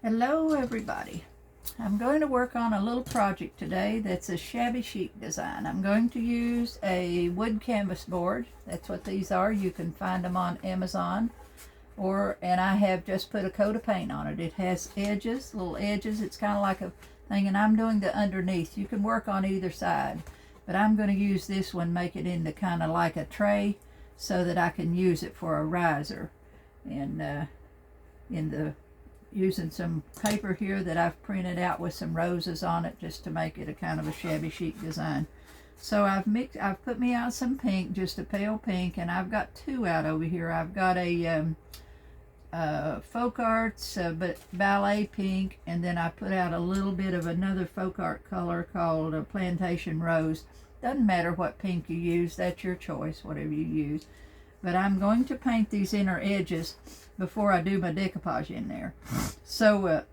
Hello everybody. I'm going to work on a little project today that's a shabby chic design. I'm going to use a wood canvas board. That's what these are. You can find them on Amazon, and I have just put a coat of paint on it. It has edges, little edges. It's kind of like a thing, and I'm doing the underneath. You can work on either side, but I'm going to use this one, make it into kind of like a tray so that I can use it for a riser. And using some paper here that I've printed out with some roses on it just to make it a kind of a shabby chic design. So I've put me out some pink, just a pale pink, and I've got two out over here. I've got a folk arts but ballet pink, and then I put out a little bit of another folk art color called a plantation rose. Doesn't matter what pink you use, that's your choice, whatever you use. But I'm going to paint these inner edges before I do my decoupage in there. So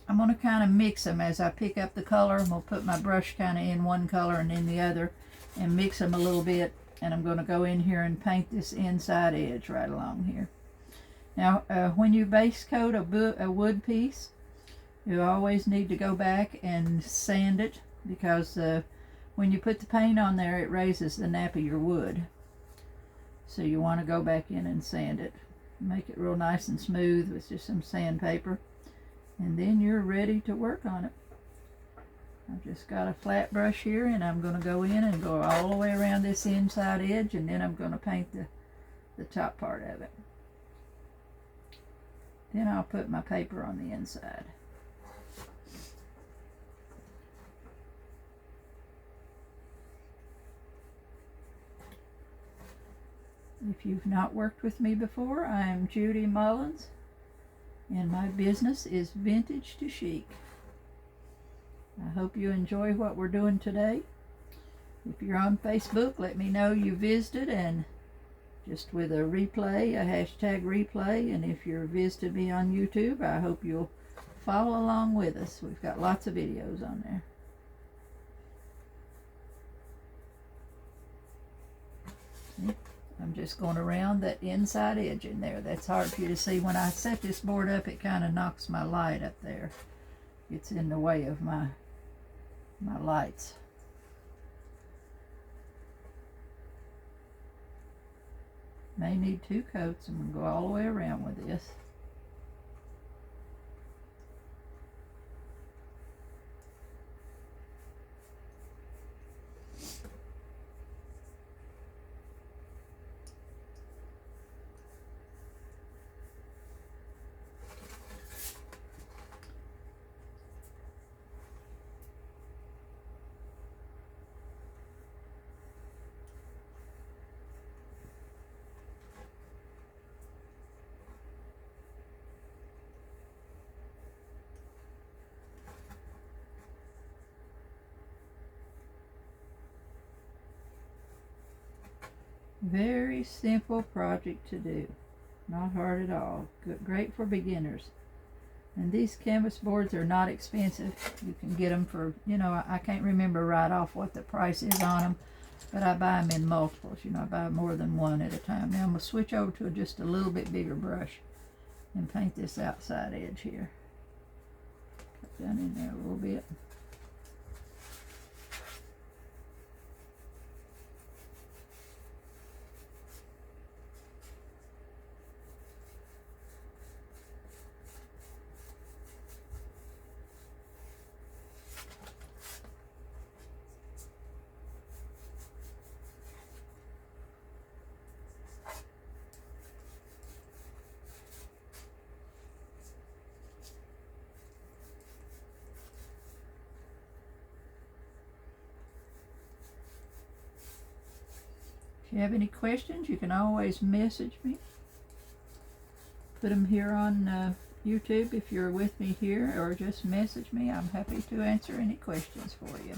I'm going to kind of mix them as I pick up the color. I'm going to put my brush kind of in one color and in the other and mix them a little bit. And I'm going to go in here and paint this inside edge right along here. Now, when you base coat a wood piece, you always need to go back and sand it, because when you put the paint on there, it raises the nap of your wood. So you want to go back in and sand it. Make it real nice and smooth with just some sandpaper. And then you're ready to work on it. I've just got a flat brush here, and I'm going to go in and go all the way around this inside edge, and then I'm going to paint the top part of it. Then I'll put my paper on the inside. If you've not worked with me before, I am Judy Mullins, and my business is Vintage to Chic. I hope you enjoy what we're doing today. If you're on Facebook, let me know you visited, and just with a replay, a hashtag replay. And if you're visiting me on YouTube, I hope you'll follow along with us. We've got lots of videos on there. See? I'm just going around that inside edge in there. That's hard for you to see. When I set this board up, it kind of knocks my light up there. It's in the way of my lights. May need two coats. I'm going to go all the way around with this. Very simple project to do. Not hard at all. Great for beginners. And these canvas boards are not expensive. You can get them for, I can't remember right off what the price is on them, but I buy them in multiples. I buy more than one at a time. Now I'm going to switch over to just a little bit bigger brush and paint this outside edge here. Cut down in there a little bit. If you have any questions, you can always message me. Put them here on YouTube if you're with me here, or just message me. I'm happy to answer any questions for you.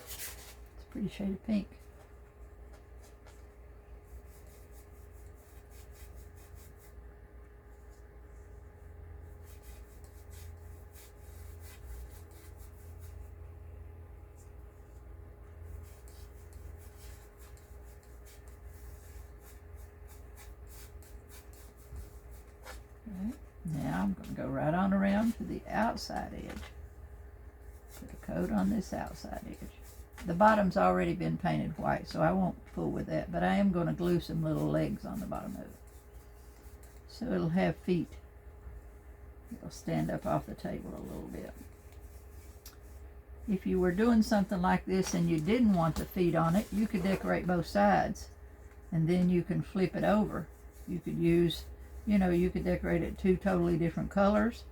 It's a pretty shade of pink. Go right on around to the outside edge. Put a coat on this outside edge. The bottom's already been painted white, so I won't fool with that, but I am going to glue some little legs on the bottom of it. So it'll have feet. It'll stand up off the table a little bit. If you were doing something like this and you didn't want the feet on it, you could decorate both sides, and then you can flip it over. You could use, you could decorate it 2 totally different colors,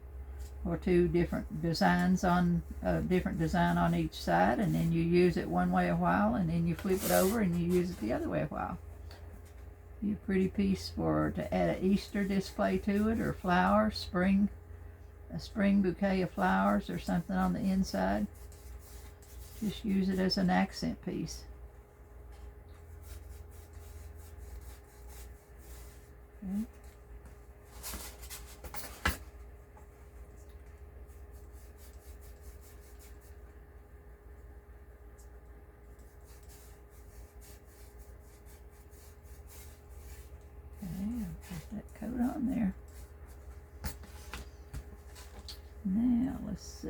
or 2 different designs on a different design on each side, and then you use it one way a while, and then you flip it over and you use it the other way a while. Be a pretty piece to add an Easter display to it, or flowers, a spring bouquet of flowers or something on the inside. Just use it as an accent piece. Okay. I'll put that coat on there. Now, let's see.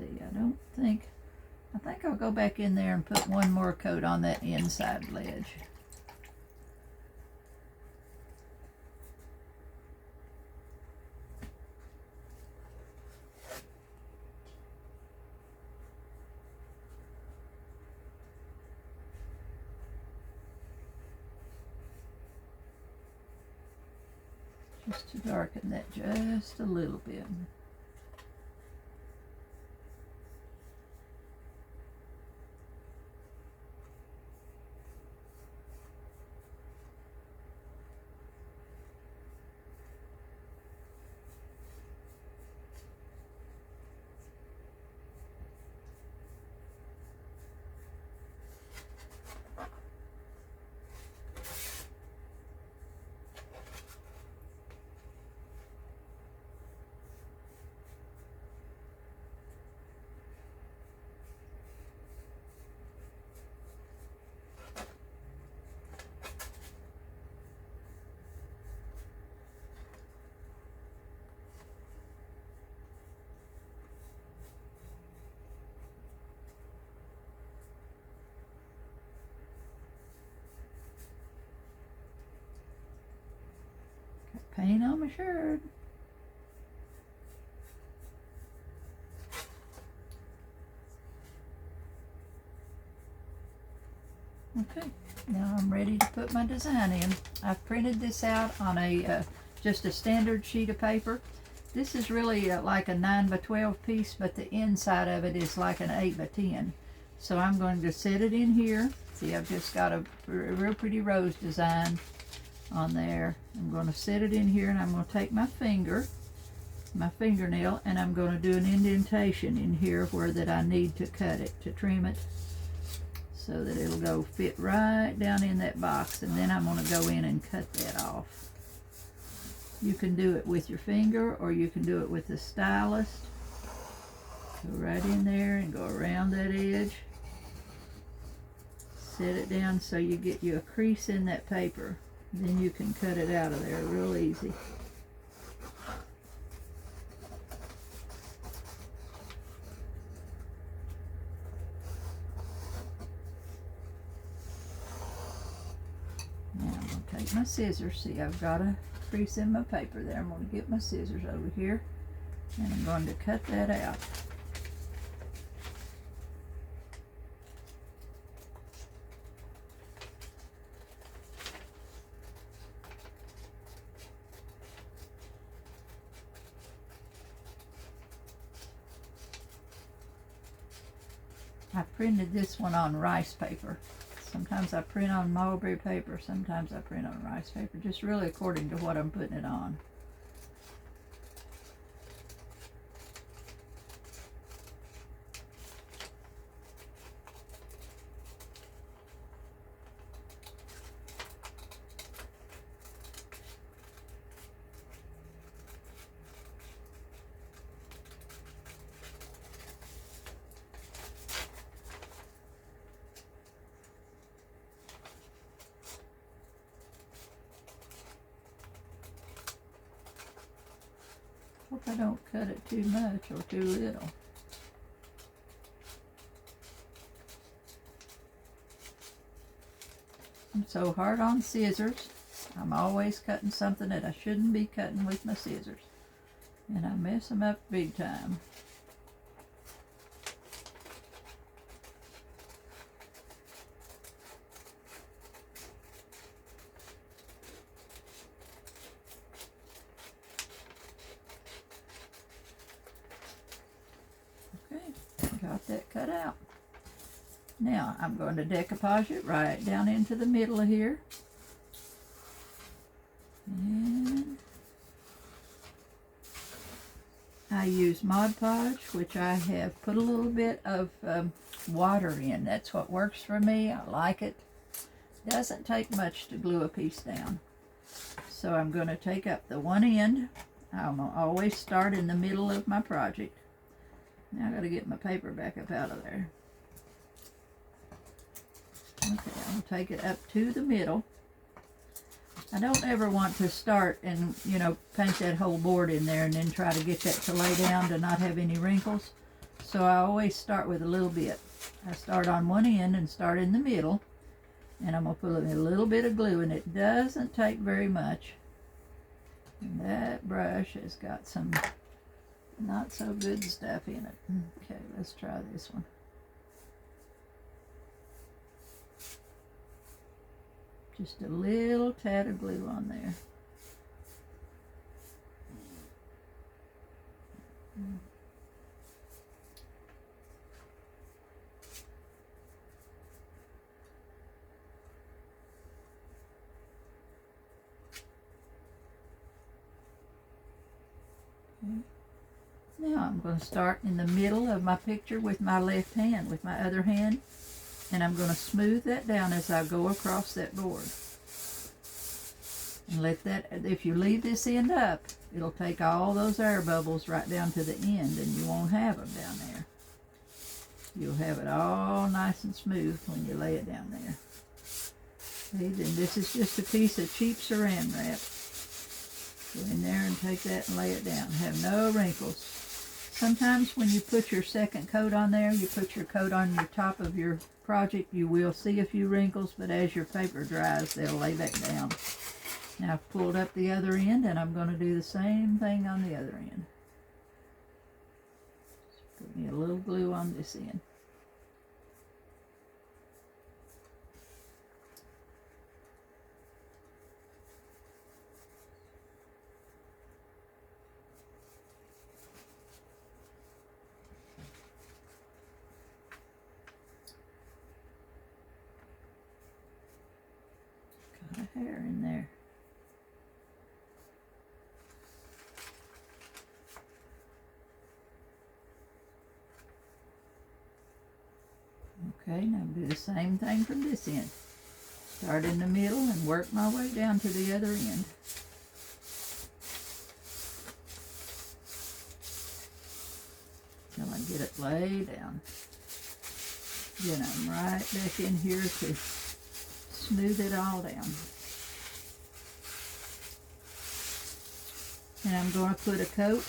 I think I'll go back in there and put one more coat on that inside ledge. Just to darken that just a little bit. Paint on my shirt. Okay, now I'm ready to put my design in. I've printed this out on just a standard sheet of paper. This is really like a 9 by 12 piece, but the inside of it is like an 8 by 10. So I'm going to set it in here. See, I've just got a real pretty rose design on there. I'm going to set it in here, and I'm going to take my fingernail, and I'm going to do an indentation in here where that I need to cut it, to trim it, so that it'll go fit right down in that box, and then I'm going to go in and cut that off. You can do it with your finger, or you can do it with the stylus. Go right in there and go around that edge. Set it down so you get you a crease in that paper. Then you can cut it out of there real easy. Now I'm going to take my scissors. See, I've got a crease in my paper there. I'm going to get my scissors over here, and I'm going to cut that out. I printed this one on rice paper. Sometimes I print on mulberry paper, sometimes I print on rice paper, just really according to what I'm putting it on. hope I don't cut it too much or too little. I'm so hard on scissors. I'm always cutting something that I shouldn't be cutting with my scissors. And I mess them up big time. Okay, got that cut out. Now I'm going to decoupage it right down into the middle of here. And I use Mod Podge, which I have put a little bit of water in. That's what works for me. I like it. Doesn't take much to glue a piece down. So I'm going to take up the one end. I'm going to always start in the middle of my project. Now I got to get my paper back up out of there. Okay, I'll take it up to the middle. I don't ever want to start and, you know, paint that whole board in there and then try to get that to lay down to not have any wrinkles. So I always start with a little bit. I start on one end and start in the middle. And I'm going to put a little bit of glue, and it doesn't take very much. And that brush has got some not so good stuff in it. Okay, let's try this one. Just a little tad of glue on there. Okay. Now I'm going to start in the middle of my picture with my left hand, with my other hand. And I'm going to smooth that down as I go across that board. And let that, if you leave this end up, it'll take all those air bubbles right down to the end, and you won't have them down there. You'll have it all nice and smooth when you lay it down there. Okay, then this is just a piece of cheap saran wrap. Go in there and take that and lay it down. Have no wrinkles. Sometimes when you put your second coat on there, you put your coat on your top of your project, you will see a few wrinkles, but as your paper dries, they'll lay back down. Now I've pulled up the other end, and I'm going to do the same thing on the other end. Just put me a little glue on this end. Got a hair in there. Okay, now do the same thing from this end. Start in the middle and work my way down to the other end. Till I get it laid down. Then I'm right back in here to smooth it all down. And I'm going to put a coat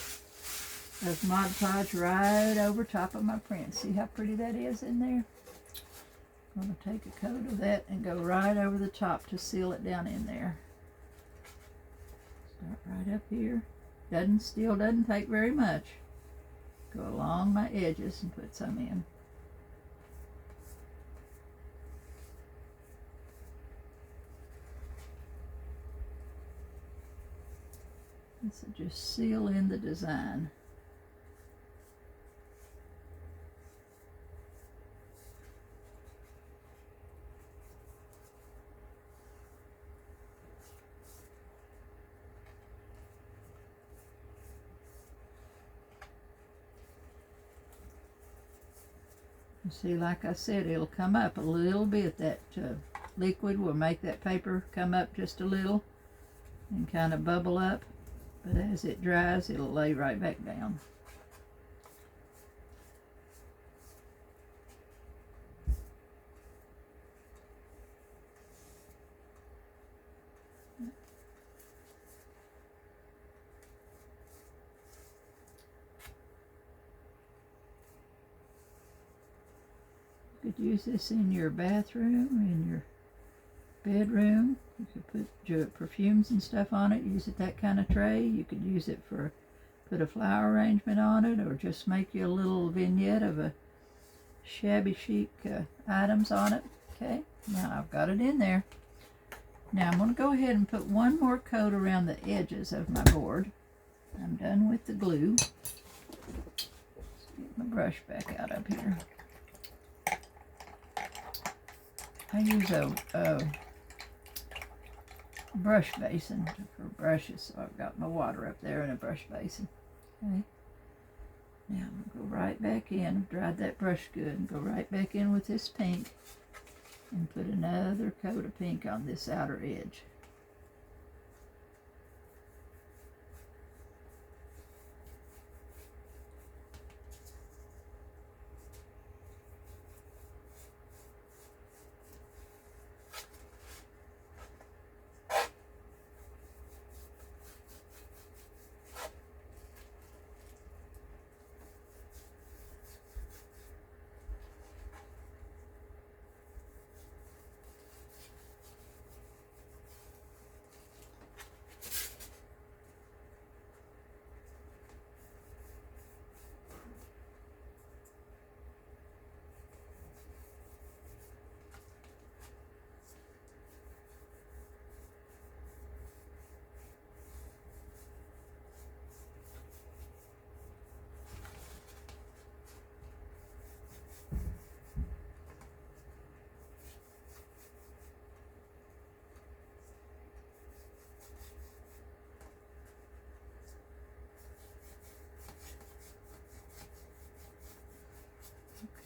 of Mod Podge right over top of my print. See how pretty that is in there? I'm going to take a coat of that and go right over the top to seal it down in there. Start right up here. Still doesn't take very much. Go along my edges and put some in. This will just seal in the design. You see, like I said, it'll come up a little bit. That liquid will make that paper come up just a little and kind of bubble up. But as it dries, it'll lay right back down. could use this in your bathroom, in your bedroom. You could put perfumes and stuff on it, use it that kind of tray. You could use it for, put a flower arrangement on it, or just make you a little vignette of a shabby chic items on it. Okay, now I've got it in there. Now I'm going to go ahead and put one more coat around the edges of my board. I'm done with the glue. Let's get my brush back out up here. I use a brush basin for brushes, so I've got my water up there in a brush basin. Okay. Now I'm going to go right back in, dried that brush good, and go right back in with this pink and put another coat of pink on this outer edge.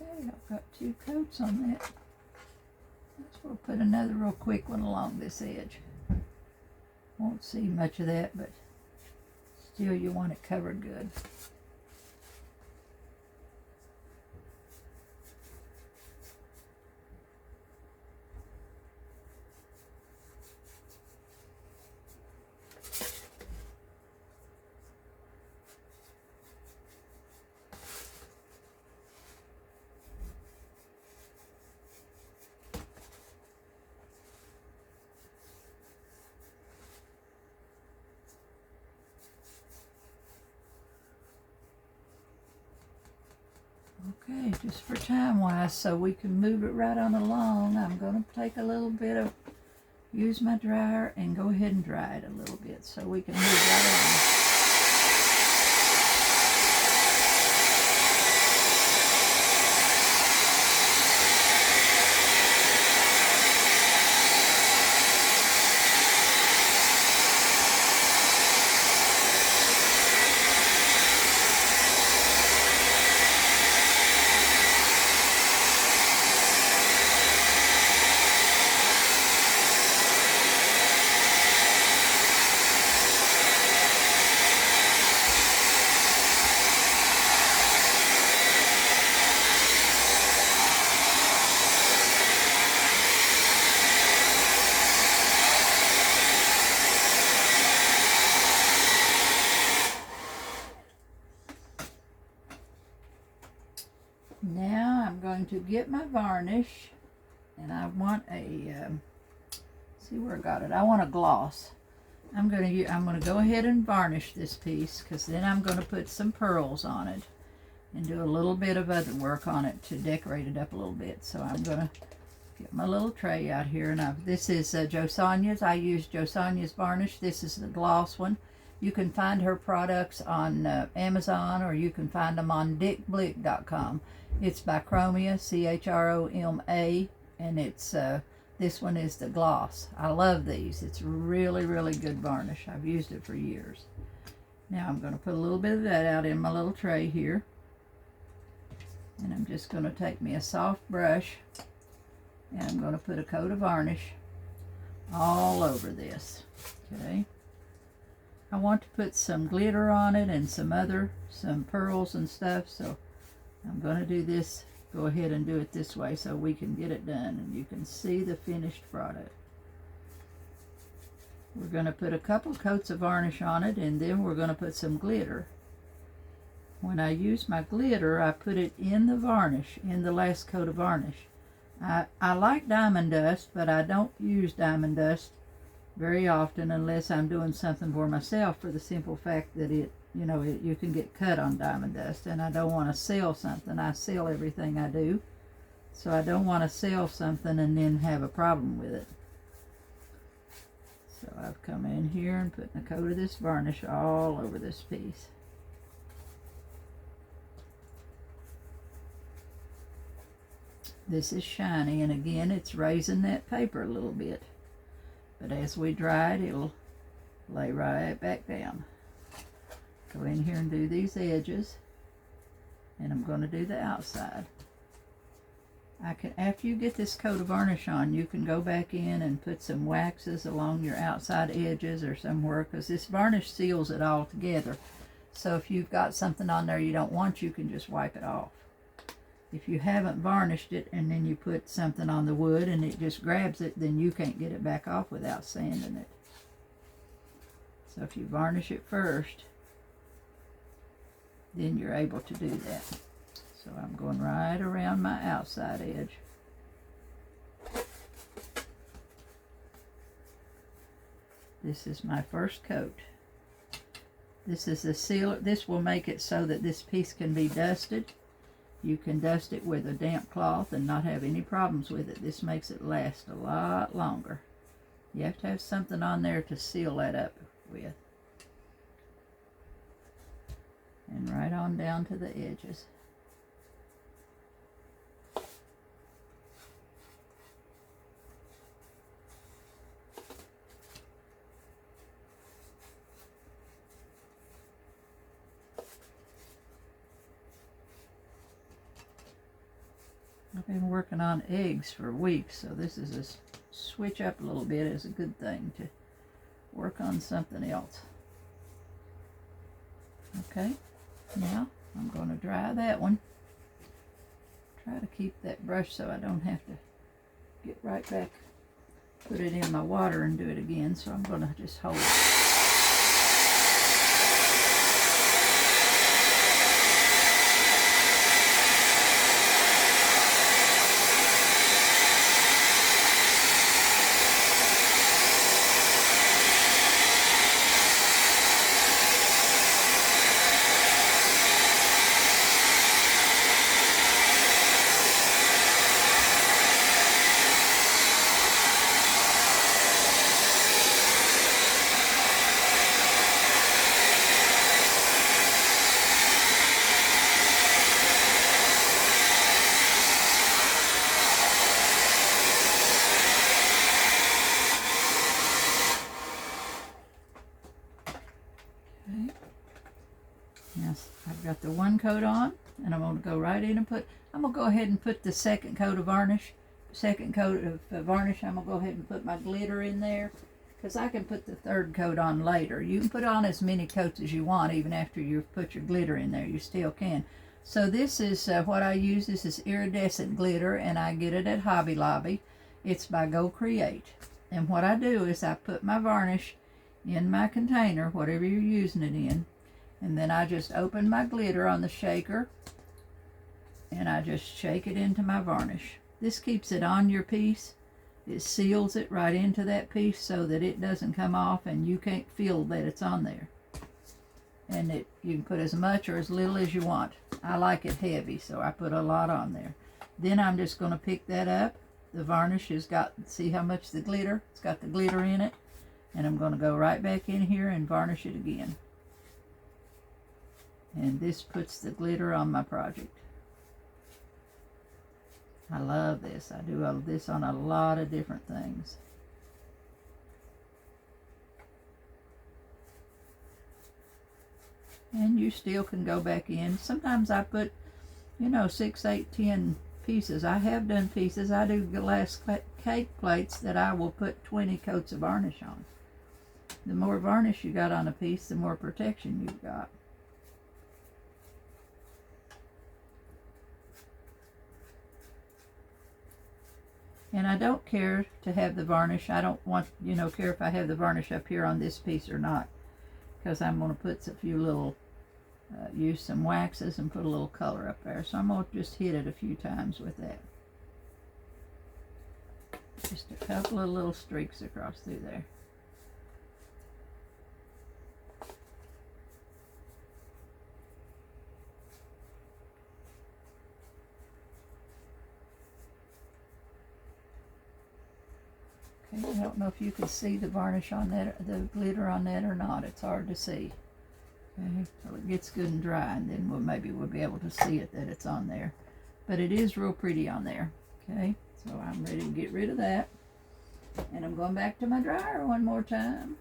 Okay, I've got 2 coats on that. We'll put another real quick one along this edge. Won't see much of that, but still you want it covered good. Okay, just for time wise, so we can move it right on along, I'm going to take a little bit of, use my dryer and go ahead and dry it a little bit so we can move right on. Now I'm going to get my varnish, and I want a, see where I got it. I want a gloss. I'm going to go ahead and varnish this piece, because then I'm going to put some pearls on it and do a little bit of other work on it to decorate it up a little bit. So I'm going to get my little tray out here, and this is Josania's. I use Josania's varnish. This is the gloss one. You can find her products on Amazon, or you can find them on dickblick.com. It's by Chroma, C-H-R-O-M-A, and it's this one is the gloss. I love these. It's really, really good varnish. I've used it for years. Now I'm going to put a little bit of that out in my little tray here, and I'm just going to take me a soft brush, and I'm going to put a coat of varnish all over this. Okay. I want to put some glitter on it and some pearls and stuff, so I'm going to do this, go ahead and do it this way so we can get it done and you can see the finished product. We're going to put a couple coats of varnish on it, and then we're going to put some glitter. When I use my glitter, I put it in the varnish, in the last coat of varnish. I like diamond dust, but I don't use diamond dust very often unless I'm doing something for myself, for the simple fact that you can get cut on diamond dust, and I don't want to sell something. I sell everything I do, so I don't want to sell something and then have a problem with it. So I've come in here and put a coat of this varnish all over this piece. This is shiny, and again, it's raising that paper a little bit. But as we dry it, it'll lay right back down. Go in here and do these edges, and I'm going to do the outside. After you get this coat of varnish on, you can go back in and put some waxes along your outside edges or somewhere, because this varnish seals it all together. So if you've got something on there you don't want, you can just wipe it off. If you haven't varnished it and then you put something on the wood and it just grabs it, then you can't get it back off without sanding it. So if you varnish it first, then you're able to do that. So I'm going right around my outside edge. This is my first coat. This is a sealer. This will make it so that this piece can be dusted. You can dust it with a damp cloth and not have any problems with it. This makes it last a lot longer. You have to have something on there to seal that up with. And right on down to the edges. I've been working on eggs for weeks, so this is a switch up a little bit. Is a good thing to work on something else. Okay, now I'm going to dry that one. Try to keep that brush so I don't have to get right back, put it in my water and do it again, so I'm going to just hold it. Got the one coat on, and I'm going to go right in and I'm going to go ahead and put the second coat of varnish. I'm going to go ahead and put my glitter in there, because I can put the third coat on later. You can put on as many coats as you want, even after you've put your glitter in there. You still can. So this is what I use. This is iridescent glitter, and I get it at Hobby Lobby. It's by Go Create. And what I do is I put my varnish in my container, whatever you're using it in, and then I just open my glitter on the shaker and I just shake it into my varnish. This keeps it on your piece. It seals it right into that piece so that it doesn't come off and you can't feel that it's on there. And you can put as much or as little as you want. I like it heavy, so I put a lot on there. Then I'm just going to pick that up. The varnish has got, see how much the glitter? It's got the glitter in it. And I'm going to go right back in here and varnish it again. And this puts the glitter on my project. I love this. I do this on a lot of different things. And you still can go back in. Sometimes I put, 6, 8, 10 pieces. I have done pieces. I do glass cake plates that I will put 20 coats of varnish on. The more varnish you got on a piece, the more protection you've got. And I don't care to have the varnish. I don't want, care if I have the varnish up here on this piece or not, because I'm going to put a few little, use some waxes and put a little color up there. So I'm going to just hit it a few times with that. Just a couple of little streaks across through there. Okay, I don't know if you can see the varnish on that, the glitter on that or not. It's hard to see. Okay, till it gets good and dry, and then maybe we'll be able to see it that it's on there. But it is real pretty on there. Okay, so I'm ready to get rid of that. And I'm going back to my dryer one more time.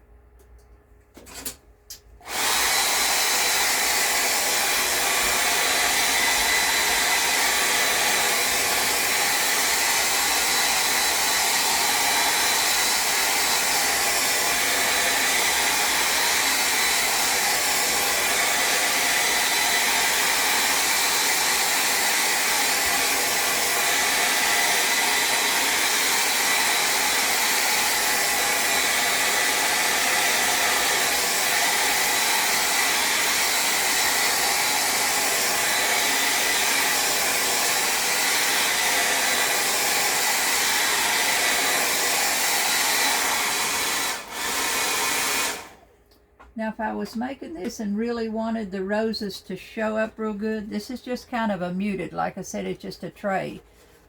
Now, if I was making this and really wanted the roses to show up real good, this is just kind of a muted. Like I said, it's just a tray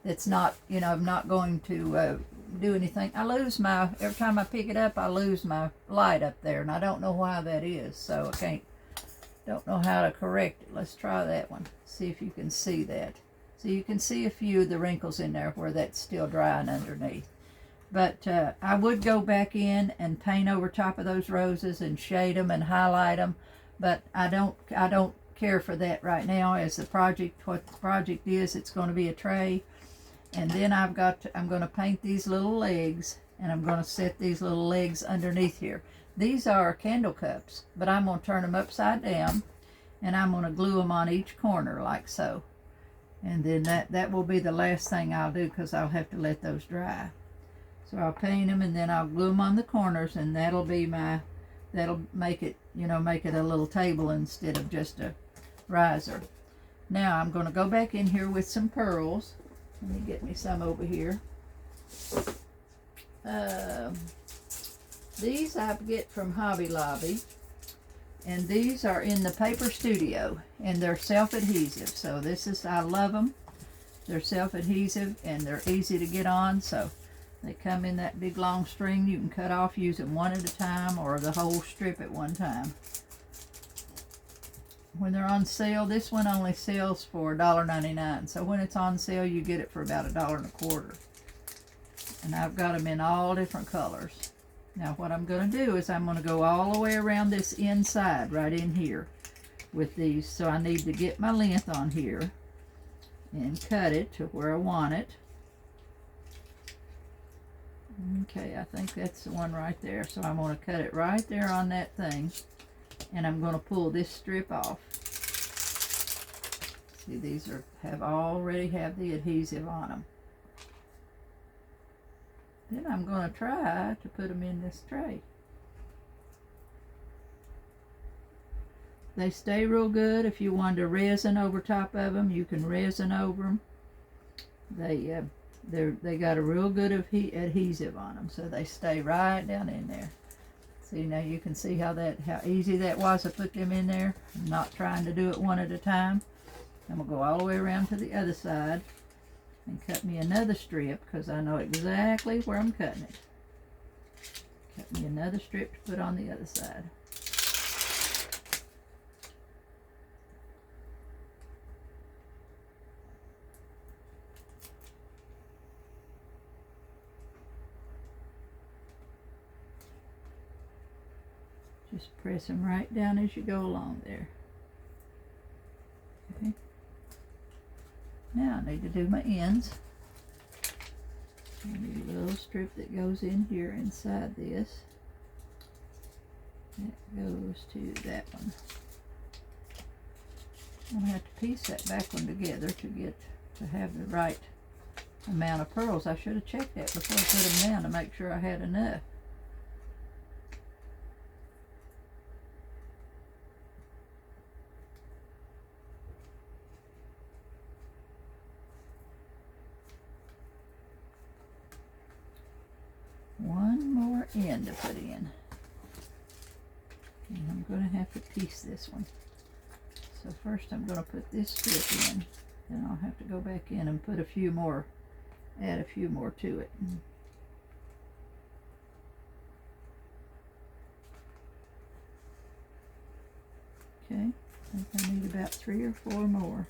that's not, you know, I'm not going to do anything. Every time I pick it up, I lose my light up there, and I don't know why that is, so don't know how to correct it. Let's try that one. See if you can see that. So you can see a few of the wrinkles in there where that's still drying underneath. But I would go back in and paint over top of those roses and shade them and highlight them. But I don't care for that right now. As the project, what the project is, it's going to be a tray. And then I'm going to paint these little legs, and I'm going to set these little legs underneath here. These are candle cups, but I'm going to turn them upside down, and I'm going to glue them on each corner like so. And then that will be the last thing I'll do, because I'll have to let those dry. So I'll paint them, and then I'll glue them on the corners, and that'll make it, you know, make it a little table instead of just a riser. Now I'm going to go back in here with some pearls. Let me get me some over here. These I get from Hobby Lobby, and these are in the Paper Studio, and they're self-adhesive. So I love them. They're self-adhesive, and they're easy to get on, so they come in that big long string. You can cut off, use them one at a time, or the whole strip at one time. When they're on sale, this one only sells for $1.99. So when it's on sale, you get it for about $1.25. And I've got them in all different colors. Now what I'm going to do is I'm going to go all the way around this inside right in here with these. So I need to get my length on here and cut it to where I want it. Okay, I think that's the one right there. So I'm going to cut it right there on that thing, and I'm going to pull this strip off. See, these already have the adhesive on them. Then I'm going to try to put them in this tray. They stay real good. If you want to resin over top of them, you can resin over them. They got a real good adhesive on them, so they stay right down in there. See, now you can see how easy that was to put them in there. I'm not trying to do it one at a time. I'm going to go all the way around to the other side and cut me another strip, because I know exactly where I'm cutting it. Cut me another strip to put on the other side. Just press them right down as you go along there. Okay. Now I need to do my ends. I need a little strip that goes in here inside this. That goes to that one. I'm going to have to piece that back one together to have the right amount of pearls. I should have checked that before I put them down to make sure I had enough. end to put in. And I'm going to have to piece this one. So first I'm going to put this strip in. Then I'll have to go back in and put a few more, add a few more to it. Okay, I think I need about 3 or 4 more.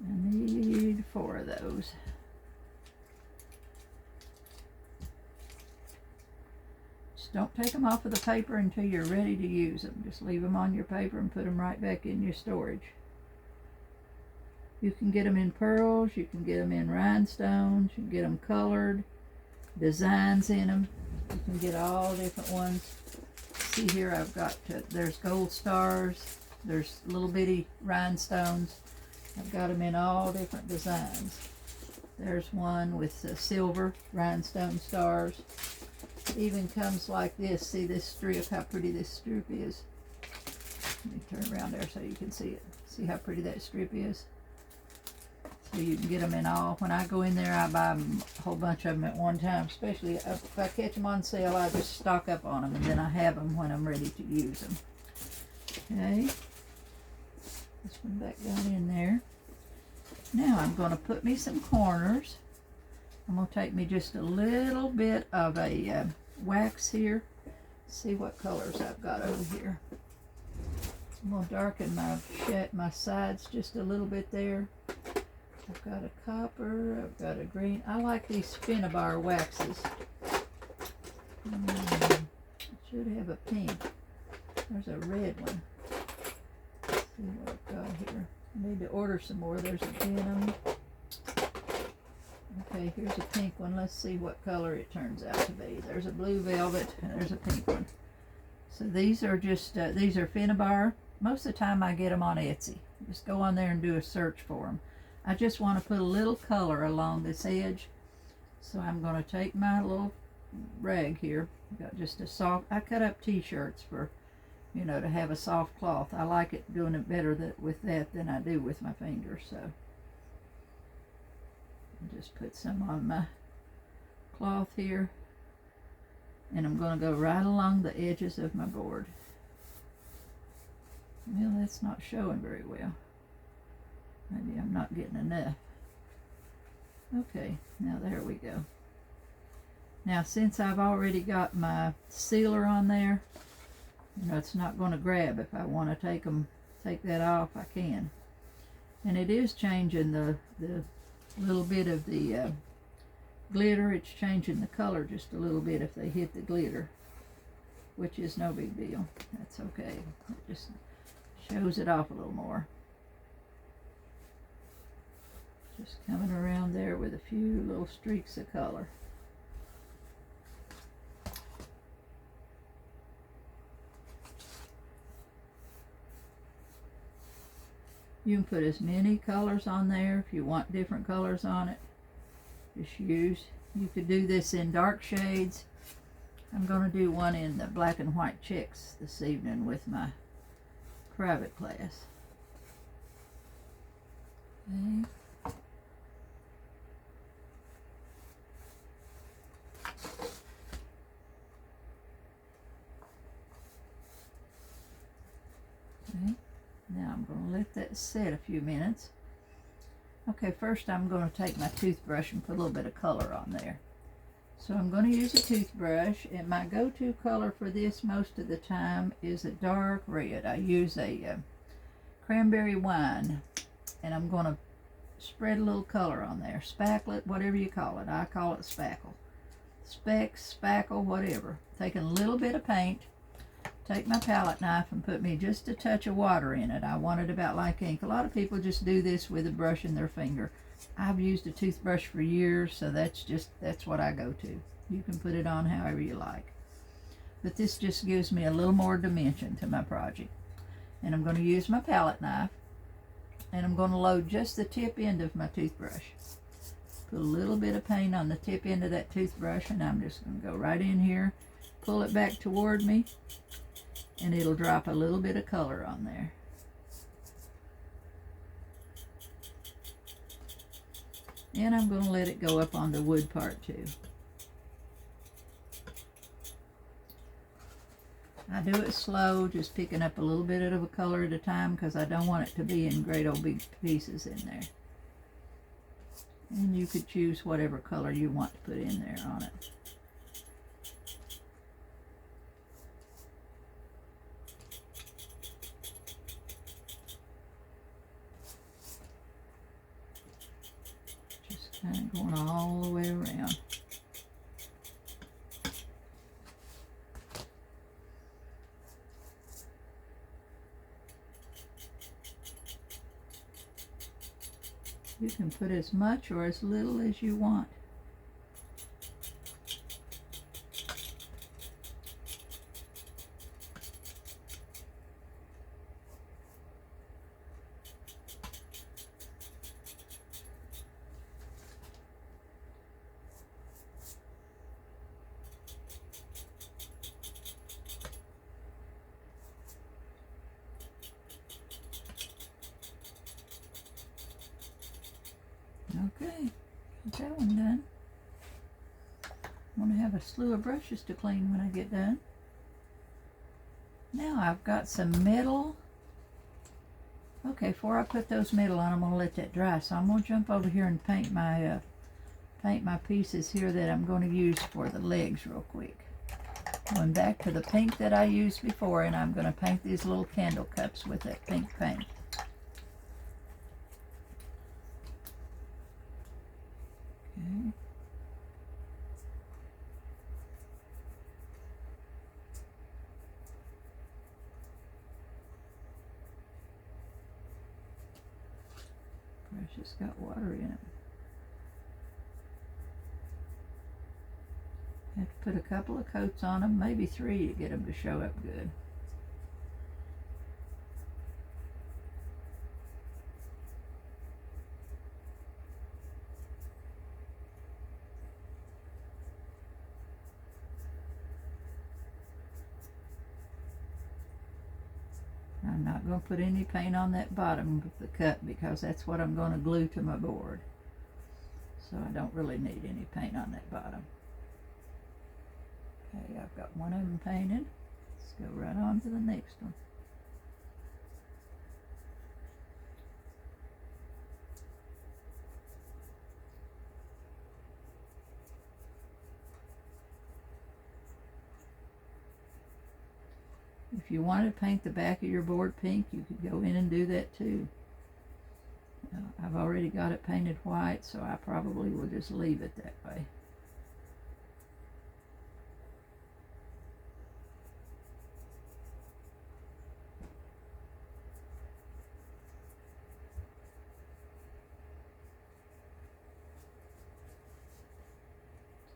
I need 4 of those. Just don't take them off of the paper until you're ready to use them. Just leave them on your paper and put them right back in your storage. You can get them in pearls, you can get them in rhinestones, you can get them colored, designs in them. You can get all different ones. See here, I've got, there's gold stars, there's little bitty rhinestones. I've got them in all different designs. There's one with silver rhinestone stars. Even comes like this. See this strip, how pretty this strip is. Let me turn around there so you can see it. See how pretty that strip is? So you can get them in all. When I go in there, I buy a whole bunch of them at one time. Especially if I catch them on sale, I just stock up on them, and then I have them when I'm ready to use them. Okay. This one back down in there. Now I'm going to put me some corners. I'm going to take me just a little bit of a wax here. See what colors I've got over here. I'm going to darken my sides just a little bit there. I've got a copper, I've got a green. I like these Finalizing waxes. I should have a pink. There's a red one. Let's see what I've got here. I need to order some more. There's a denim. Okay, here's a pink one. Let's see what color it turns out to be. There's a blue velvet, and there's a pink one. So these are just, these are Finalizing. Most of the time I get them on Etsy. Just go on there and do a search for them. I just want to put a little color along this edge. So I'm going to take my little rag here. I've got just a soft, I cut up t-shirts for, you know, to have a soft cloth. I like it doing it better with that than I do with my fingers. So I'll just put some on my cloth here. And I'm going to go right along the edges of my board. Well, that's not showing very well. Maybe I'm not getting enough. Okay, now there we go. Now since I've already got my sealer on there, you know, it's not going to grab. If I want to take that off, I can. And it is changing the little bit of the glitter. It's changing the color just a little bit if they hit the glitter, which is no big deal. That's okay. It just shows it off a little more. Just coming around there with a few little streaks of color. You can put as many colors on there if you want different colors on it. Just use. You could do this in dark shades. I'm going to do one in the black and white checks this evening with my private class. Okay. Okay, now I'm going to let that set a few minutes. Okay, first I'm going to take my toothbrush and put a little bit of color on there. So I'm going to use a toothbrush, and my go-to color for this most of the time is a dark red. I use a cranberry wine, and I'm going to spread a little color on there. Spackle it, whatever you call it. I call it spackle. Specks, spackle, whatever. Taking a little bit of paint. Take my palette knife and put me just a touch of water in it. I want it about like ink. A lot of people just do this with a brush in their finger. I've used a toothbrush for years, so that's what I go to. You can put it on however you like. But this just gives me a little more dimension to my project. And I'm going to use my palette knife, and I'm going to load just the tip end of my toothbrush. Put a little bit of paint on the tip end of that toothbrush, and I'm just going to go right in here, pull it back toward me, and it'll drop a little bit of color on there. And I'm going to let it go up on the wood part too. I do it slow, just picking up a little bit of a color at a time because I don't want it to be in great old big pieces in there. And you could choose whatever color you want to put in there on it. Just kind of going all the way around. You can put as much or as little as you want. Okay, got that one done. I'm going to have a slew of brushes to clean when I get done. Now I've got some metal. Okay, before I put those metal on, I'm going to let that dry. So I'm going to jump over here and paint my pieces here that I'm going to use for the legs real quick. Going back to the pink that I used before, and I'm going to paint these little candle cups with that pink paint. Okay. Brush has got water in it. Have to put a couple of coats on them, maybe 3 to get them to show up good. I'm not going to put any paint on that bottom of the cup because that's what I'm going to glue to my board. So I don't really need any paint on that bottom. Okay, I've got one of them painted. Let's go right on to the next one. If you want to paint the back of your board pink, you could go in and do that too. I've already got it painted white, so I probably will just leave it that way.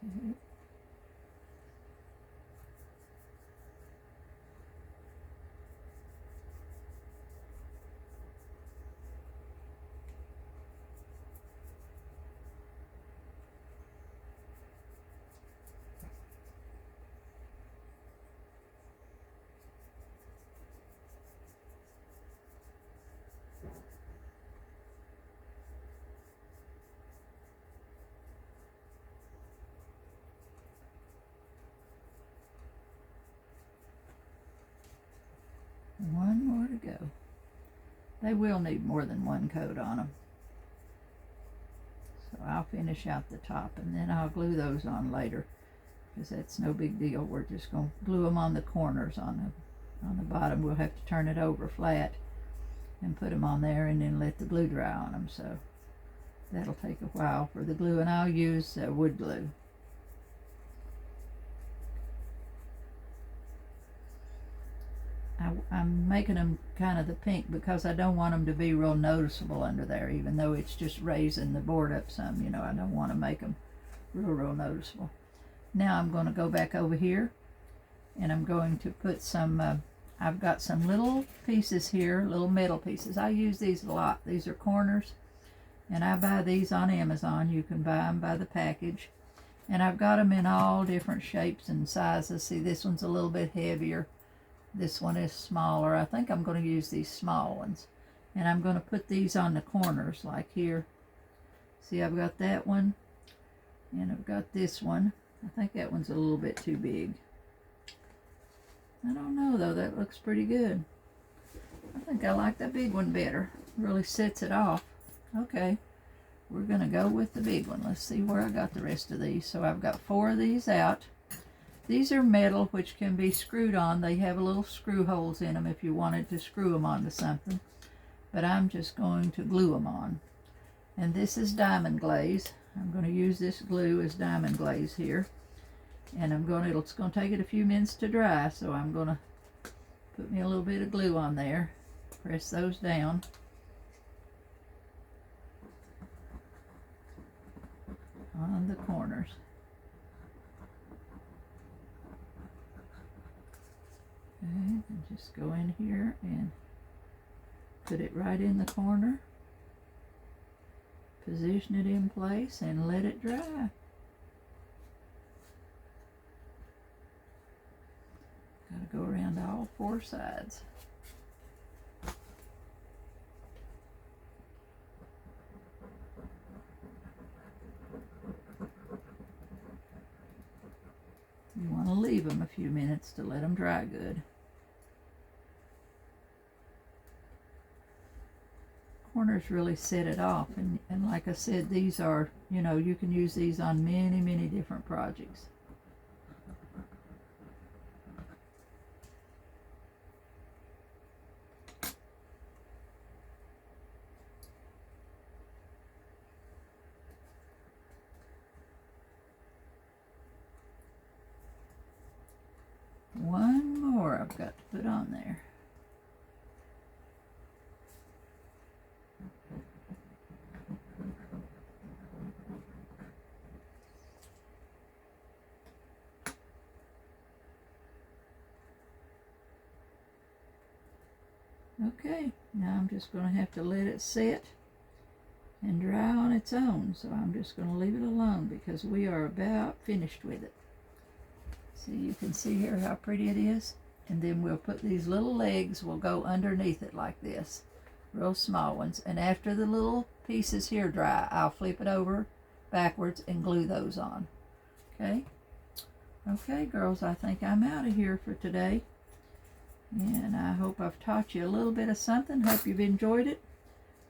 Okay. One more to go. They will need more than one coat on them. So I'll finish out the top and then I'll glue those on later because that's no big deal. We're just going to glue them on the corners on the bottom. We'll have to turn it over flat and put them on there and then let the glue dry on them. So that'll take a while for the glue, and I'll use wood glue. I'm making them kind of the pink because I don't want them to be real noticeable under there, even though it's just raising the board up some. You know, I don't want to make them real noticeable. Now I'm going to go back over here and I'm going to put some, I've got some little pieces here, little metal pieces. I use these a lot. These are corners, and I buy these on Amazon. You can buy them by the package. And I've got them in all different shapes and sizes. See, this one's a little bit heavier. This one is smaller. I think I'm going to use these small ones. And I'm going to put these on the corners, like here. See, I've got that one. And I've got this one. I think that one's a little bit too big. I don't know though, that looks pretty good. I think I like the big one better. Really sets it off. Okay, we're gonna go with the big one. Let's see where I got the rest of these. So I've got 4 of these out. These are metal, which can be screwed on. They have little screw holes in them if you wanted to screw them onto something. But I'm just going to glue them on. And this is diamond glaze. I'm going to use this glue as diamond glaze here. And it's going to take it a few minutes to dry, so I'm going to put me a little bit of glue on there. Press those down. On the corners. Okay, and just go in here and put it right in the corner. Position it in place and let it dry. Got to go around all 4 sides. You want to leave them a few minutes to let them dry good. Corners really set it off, and like I said, these are, you can use these on many different projects. One more I've got to put on there. Okay, now I'm just going to have to let it set and dry on its own. So I'm just going to leave it alone because we are about finished with it. So you can see here how pretty it is. And then we'll put these little legs, will go underneath it like this. Real small ones. And after the little pieces here dry, I'll flip it over backwards and glue those on. Okay? Okay, girls, I think I'm out of here for today. And I hope I've taught you a little bit of something. Hope you've enjoyed it.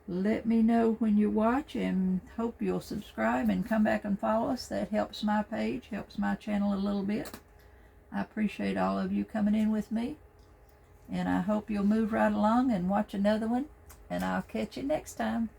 Let me know when you watch, and hope you'll subscribe and come back and follow us. That helps my page, helps my channel a little bit. I appreciate all of you coming in with me. And I hope you'll move right along and watch another one. And I'll catch you next time.